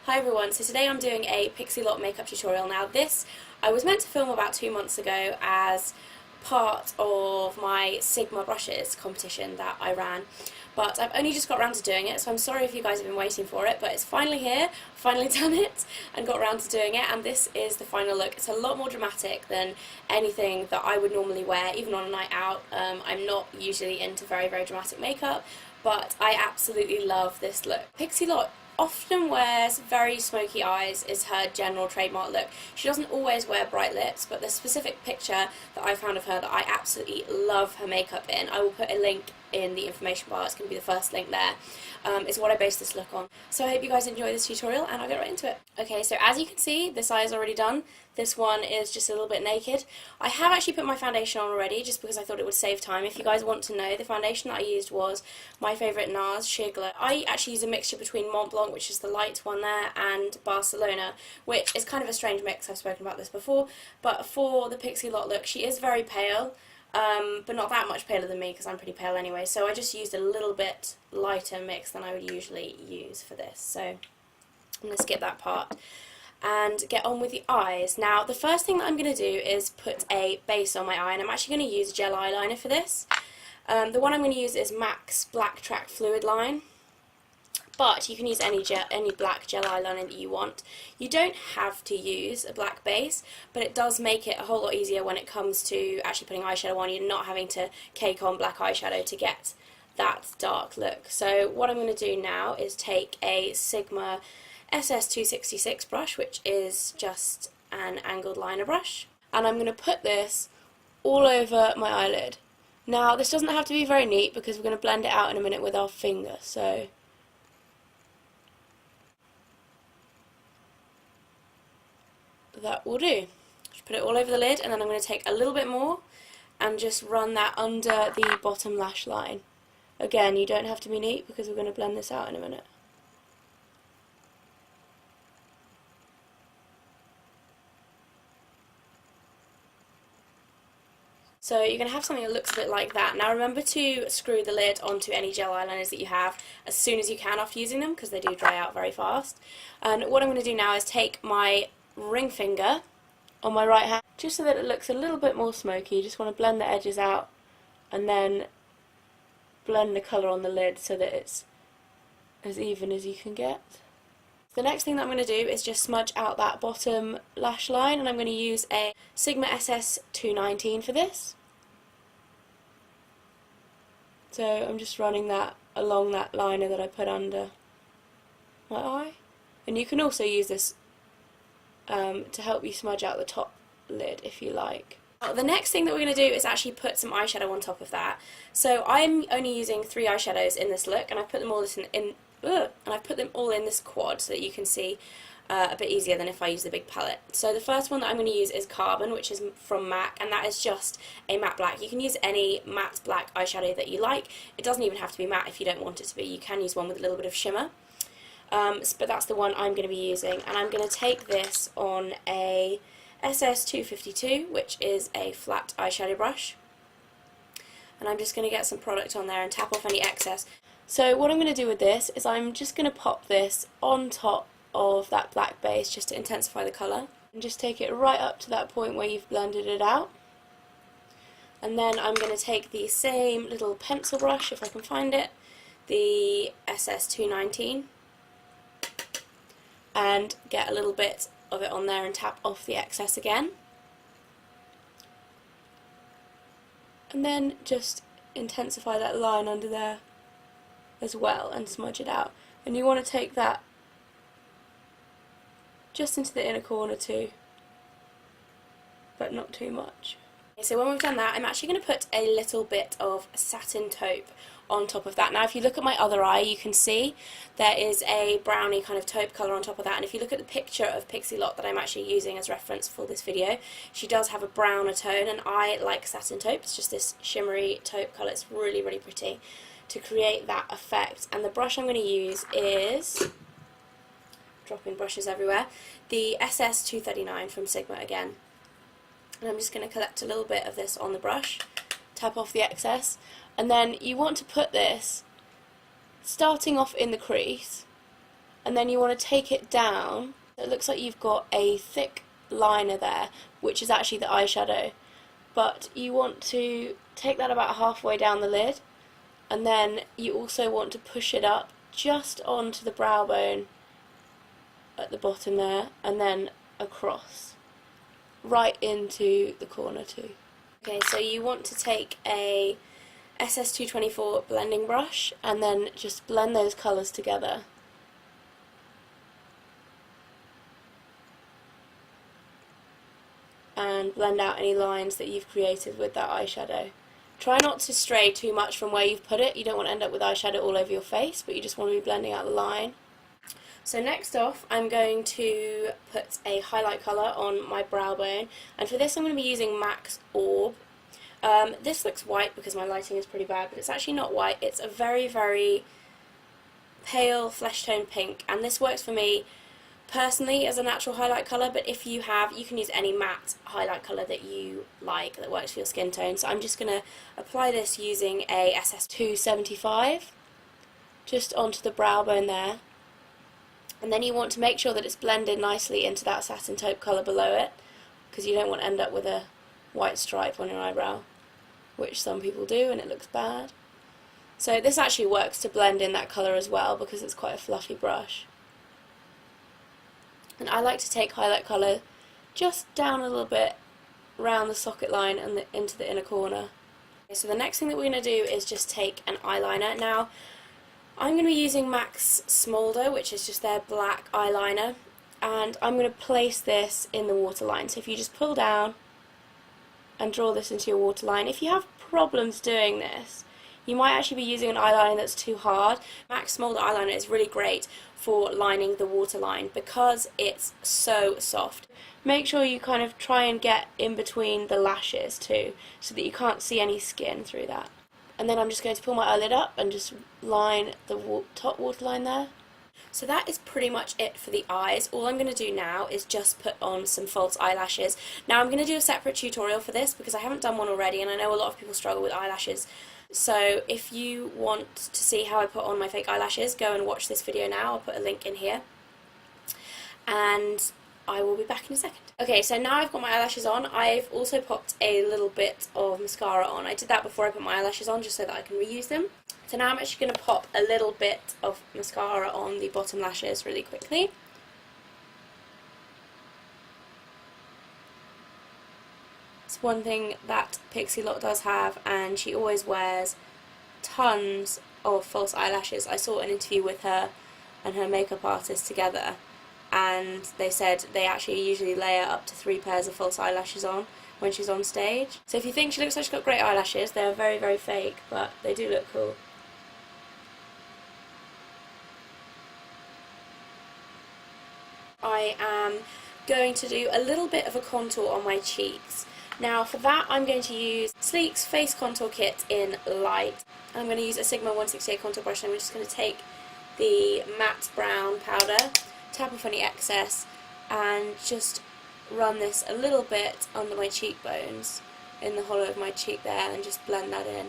Hi everyone, so today I'm doing a Pixie Lott makeup tutorial. Now this I was meant to film about 2 months ago as part of my Sigma brushes competition that I ran, but I've only just got around to doing it, so I'm sorry if you guys have been waiting for it, but it's finally here, finally done it and got around to doing it, and this is the final look. It's a lot more dramatic than anything that I would normally wear, even on a night out. I'm not usually into very dramatic makeup, but I absolutely love this look. Pixie Lott often wears very smoky eyes, is her general trademark look. She doesn't always wear bright lips, but the specific picture that I found of her that I absolutely love her makeup in, I will put a link in the information bar, it's going to be the first link there, is what I based this look on. So I hope you guys enjoy this tutorial and I'll get right into it. Okay, so as you can see, this eye is already done. This one is just a little bit naked. I have actually put my foundation on already just because I thought it would save time. If you guys want to know, the foundation that I used was my favourite NARS Sheer Glow. I actually use a mixture between Mont Blanc, which is the light one there, and Barcelona, which is kind of a strange mix. I've spoken about this before, but for the Pixie Lott look, she is very pale. But not that much paler than me because I'm pretty pale anyway, so I just used a little bit lighter mix than I would usually use for this, so I'm going to skip that part and get on with the eyes. Now the first thing that I'm going to do is put a base on my eye, and I'm actually going to use gel eyeliner for this. The one I'm going to use is MAC's Black Track Fluid Line, but you can use any black gel eyeliner that you want. You don't have to use a black base, but it does make it a whole lot easier when it comes to actually putting eyeshadow on. You're not having to cake on black eyeshadow to get that dark look. So what I'm going to do now is take a Sigma SS266 brush, which is just an angled liner brush, and I'm going to put this all over my eyelid. Now this doesn't have to be very neat because we're going to blend it out in a minute with our finger, so that will do. Just put it all over the lid, and then I'm going to take a little bit more and just run that under the bottom lash line. Again, you don't have to be neat because we're going to blend this out in a minute. So you're going to have something that looks a bit like that. Now remember to screw the lid onto any gel eyeliners that you have as soon as you can after using them, because they do dry out very fast. And what I'm going to do now is take my ring finger on my right hand, just so that it looks a little bit more smoky. You just want to blend the edges out and then blend the colour on the lid so that it's as even as you can get. The next thing that I'm going to do is just smudge out that bottom lash line, and I'm going to use a Sigma SS219 for this. So I'm just running that along that liner that I put under my eye, and you can also use this to help you smudge out the top lid if you like. The next thing that we're going to do is actually put some eyeshadow on top of that. So I'm only using 3 eyeshadows in this look, and I've put them all in this quad so that you can see a bit easier than if I use the big palette. So the first one that I'm going to use is Carbon, which is from MAC, and that is just a matte black. You can use any matte black eyeshadow that you like. It doesn't even have to be matte if you don't want it to be. You can use one with a little bit of shimmer. But that's the one I'm going to be using, and I'm going to take this on a SS252, which is a flat eyeshadow brush, and I'm just going to get some product on there and tap off any excess. So what I'm going to do with this is I'm just going to pop this on top of that black base just to intensify the colour, and just take it right up to that point where you've blended it out. And then I'm going to take the same little pencil brush, if I can find it, the SS219, and get a little bit of it on there and tap off the excess again. And then just intensify that line under there as well and smudge it out. And you want to take that just into the inner corner too, but not too much. Okay, so when we've done that, I'm actually going to put a little bit of satin taupe on top of that. Now if you look at my other eye, you can see there is a browny kind of taupe colour on top of that, and if you look at the picture of Pixie Lott that I'm actually using as reference for this video, she does have a browner tone, and I like satin taupe. It's just this shimmery taupe colour. It's really pretty to create that effect. And the brush I'm going to use is, dropping brushes everywhere, the SS239 from Sigma again. And I'm just going to collect a little bit of this on the brush, tap off the excess, and then you want to put this starting off in the crease and then you want to take it down. It looks like you've got a thick liner there, which is actually the eyeshadow, but you want to take that about halfway down the lid, and then you also want to push it up just onto the brow bone at the bottom there, and then across right into the corner too. Okay, so you want to take a SS224 blending brush and then just blend those colours together. And blend out any lines that you've created with that eyeshadow. Try not to stray too much from where you've put it. You don't want to end up with eyeshadow all over your face, but you just want to be blending out the line. So next off, I'm going to put a highlight colour on my brow bone, and for this I'm going to be using MAC's Orb. This looks white because my lighting is pretty bad, but it's actually not white. It's a very, very pale flesh tone pink, and this works for me personally as a natural highlight colour, but if you have, you can use any matte highlight colour that you like that works for your skin tone. So I'm just going to apply this using a SS275 just onto the brow bone there, and then you want to make sure that it's blended nicely into that satin taupe colour below it, because you don't want to end up with a white stripe on your eyebrow, which some people do and it looks bad. So this actually works to blend in that colour as well because it's quite a fluffy brush. And I like to take highlight colour just down a little bit around the socket line and into the inner corner. Okay, so the next thing that we're going to do is just take an eyeliner. Now, I'm going to be using MAC's Smolder, which is just their black eyeliner, and I'm going to place this in the waterline. So if you just pull down and draw this into your waterline. If you have problems doing this, you might actually be using an eyeliner that's too hard. MAC's Smolder eyeliner is really great for lining the waterline because it's so soft. Make sure you kind of try and get in between the lashes too, so that you can't see any skin through that. And then I'm just going to pull my eyelid up and just line the top waterline there. So that is pretty much it for the eyes. All I'm going to do now is just put on some false eyelashes. Now I'm going to do a separate tutorial for this because I haven't done one already, and I know a lot of people struggle with eyelashes. So if you want to see how I put on my fake eyelashes, go and watch this video now. I'll put a link in here. And I will be back in a second. Okay, so now I've got my eyelashes on. I've also popped a little bit of mascara on. I did that before I put my eyelashes on just so that I can reuse them. So now I'm actually going to pop a little bit of mascara on the bottom lashes really quickly. It's one thing that Pixie Lott does have, and she always wears tons of false eyelashes. I saw an interview with her and her makeup artist together, and they said they actually usually layer up to 3 pairs of false eyelashes on when she's on stage. So if you think she looks like she's got great eyelashes, they're very, very fake, but they do look cool. I am going to do a little bit of a contour on my cheeks. Now for that I'm going to use Sleek's Face Contour Kit in Light. I'm going to use a Sigma 168 contour brush, and I'm just going to take the matte brown powder, tap off any excess, and just run this a little bit under my cheekbones, in the hollow of my cheek there, and just blend that in.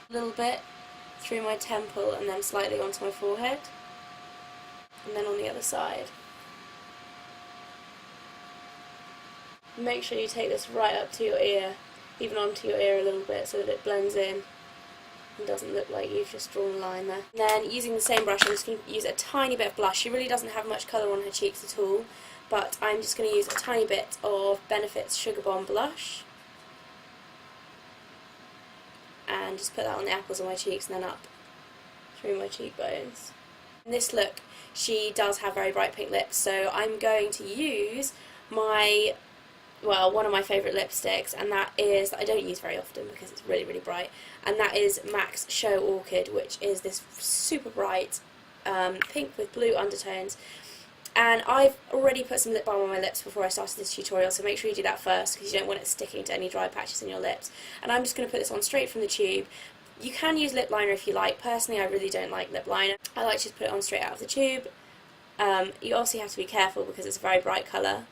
A little bit through my temple and then slightly onto my forehead, and then on the other side. Make sure you take this right up to your ear, even onto your ear a little bit, so that it blends in and doesn't look like you've just drawn a line there. And then using the same brush, I'm just going to use a tiny bit of blush. She really doesn't have much colour on her cheeks at all, but I'm just going to use a tiny bit of Benefit's Sugar Bomb blush, and just put that on the apples of my cheeks and then up through my cheekbones. In this look, she does have very bright pink lips, so I'm going to use my, well, one of my favourite lipsticks, and that is, that I don't use very often because it's really, really bright, and that is MAC's Show Orchid, which is this super bright pink with blue undertones. And I've already put some lip balm on my lips before I started this tutorial, so make sure you do that first because you don't want it sticking to any dry patches in your lips. And I'm just going to put this on straight from the tube. You can use lip liner if you like. Personally, I really don't like lip liner. I like to just put it on straight out of the tube. You also have to be careful because it's a very bright colour.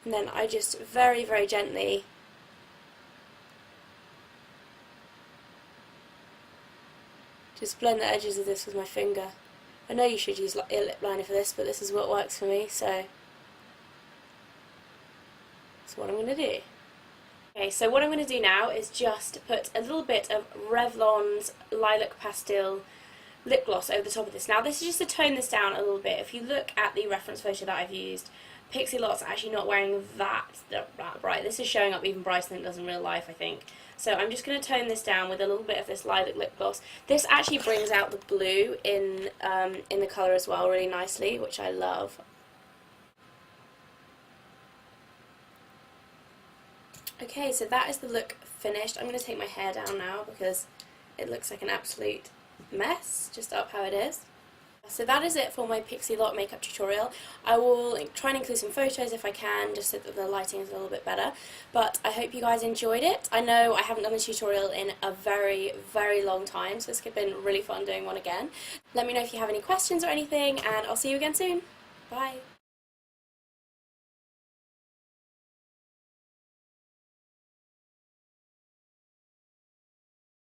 And then I just very, very gently just blend the edges of this with my finger. I know you should use a lip liner for this, but this is what works for me, so that's what I'm going to do. Okay, so what I'm going to do now is just put a little bit of Revlon's Lilac Pastel lip gloss over the top of this. Now this is just to tone this down a little bit. If you look at the reference photo that I've used, Pixie Lott's actually not wearing that bright. This is showing up even brighter than it does in real life, I think. So I'm just going to tone this down with a little bit of this lilac lip gloss. This actually brings out the blue in the colour as well really nicely, which I love. Okay, so that is the look finished. I'm going to take my hair down now because it looks like an absolute mess, just up how it is. So that is it for my Pixie Lott makeup tutorial. I will try and include some photos if I can, just so that the lighting is a little bit better. But I hope you guys enjoyed it. I know I haven't done this tutorial in a very, very long time, so it's been really fun doing one again. Let me know if you have any questions or anything, and I'll see you again soon. Bye!